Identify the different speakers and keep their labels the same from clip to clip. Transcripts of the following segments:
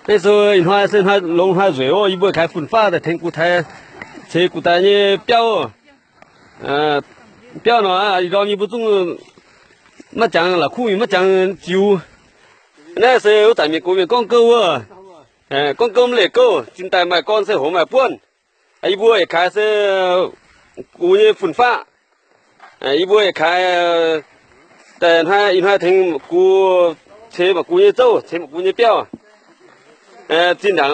Speaker 1: 那时候他龙还水哦，一波开分发的，听古台，这古代呢标，标呢啊，让你不中，没讲了，苦于没讲酒。那时候咱们国民讲狗啊，讲狗没来狗，现在买干是好买半，一波也开是古呢分发，一波也开，但他因为听古车嘛古呢走，车嘛古呢标。经常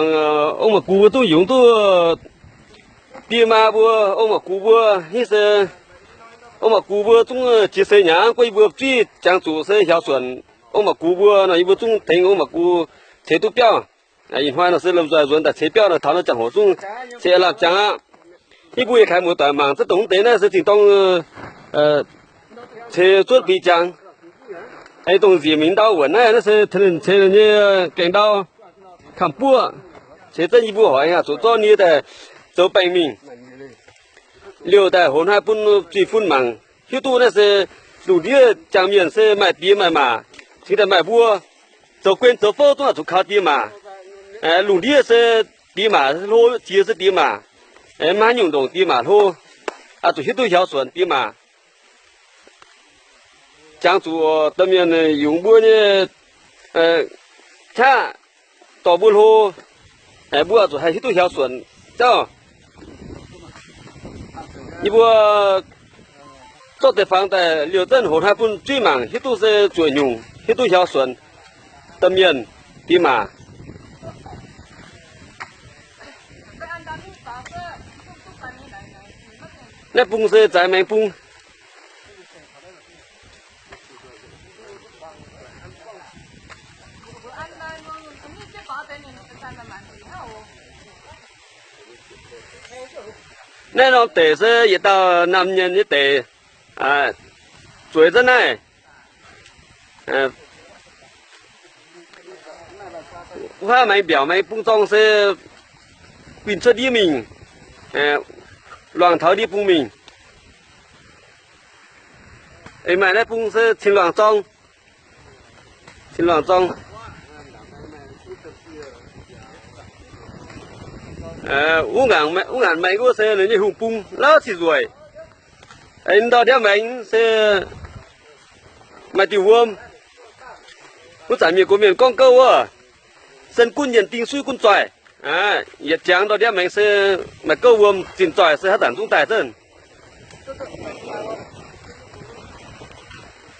Speaker 1: 我们古都用到爹妈不，我们古不，那是我们古不种几十年，过一波最讲做是孝顺，我们古不那一波种听我们古车都标，因为那是那在人的车标呢，他那讲好种车了讲啊，一波也开没断嘛，这东北呢是听当车准备讲，还东西明道文呢，那是他们车人家领导。看播，现在一部好像做做你的做白米，留的后来不最分忙，许多那是陆地江面是买地买嘛，现在买播，做官做副总做靠地嘛，陆地是地嘛，路街是地嘛，蛮运动地嘛路，做许多孝顺地嘛，讲做对面的用播呢，看。到不路，不要做还许多孝顺，走。一波做的房的刘镇和他本最忙，许多是做用，许多孝顺，对面的嘛。那本是在门本。那种地是一到南人的地，做着呢，我们表妹不装是并出地名，乱头的不名，买那不是青乱庄，青乱庄。我眼买个是人家红崩老起rồi，到点买是买丢我咱们国民讲够啊，身官人定水官拽，也讲到点买是买够真拽是他当中带真。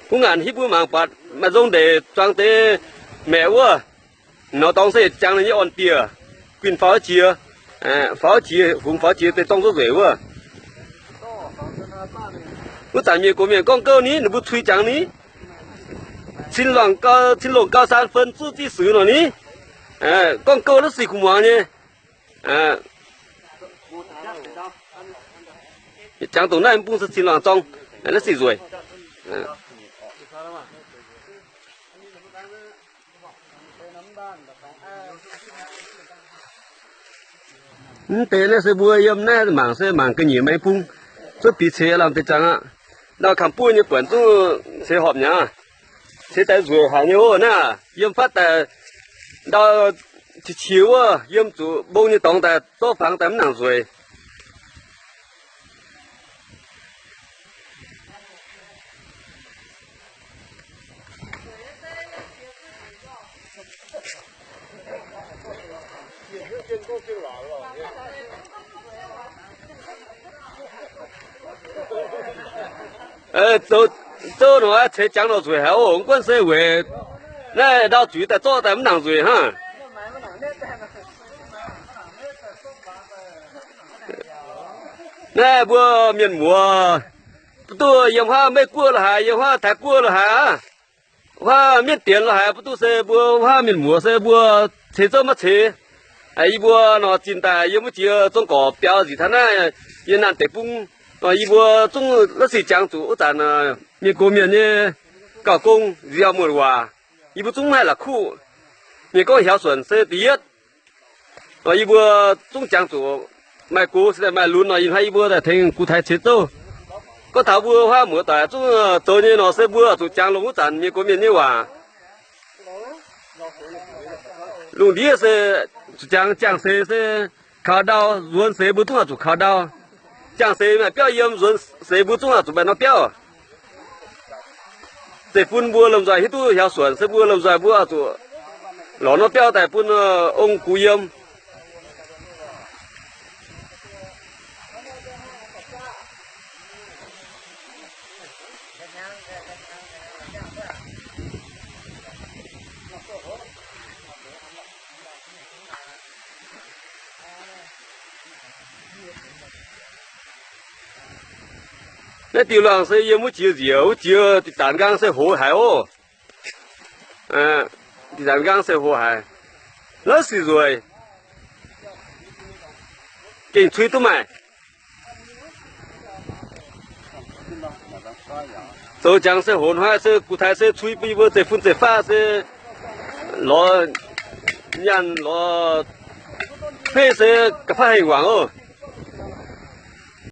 Speaker 1: 我眼一般忙把买种的装的买我，那当时讲人家按跌，军法节。法节红法节在当作水喎，我咱们国民讲够你不吹讲你，青龙高山分自己水了你，讲够了谁苦忙呢？讲到那不是青龙庄，那谁水？对那是不要那忙是忙个年没崩，这比车了得讲啊，那看不你本住车好呢，车在水还有呢，用发的到去求啊，用做帮你当的做房的能水。走的话才讲到最后，我们社会那到住的做的不能睡哈。那不面膜，不都烟花没过了还，烟花太过了还啊，花面点了还不都是不花面膜是不车这么车，一波那近代也不就中国标志他那也难得不。一波中那些讲究咱呢，你国民呢搞工要么话，一波中还了苦，你搞孝顺是第一。一波中讲究买股是在买轮了，因为一波在听古台节奏，个头部话没得，中昨年老师波就讲了咱你国民的话，龙地是讲是靠到润谁不重要就靠到，讲谁嘛表演润谁不重要就把那表。这分布lâm dài hết tu theo xuân sẽ bua lâm dài bua tu lò nó béo tại bún ông cú yếm那điều lang sẽ yếm một chiều thì tàn gang sẽ hổ hải ô, thì tàn gang sẽ hổ hải, nó xì rồi, cái吹都买，走江是红花是古台是吹比我这分这发是老人老配是个发很旺哦。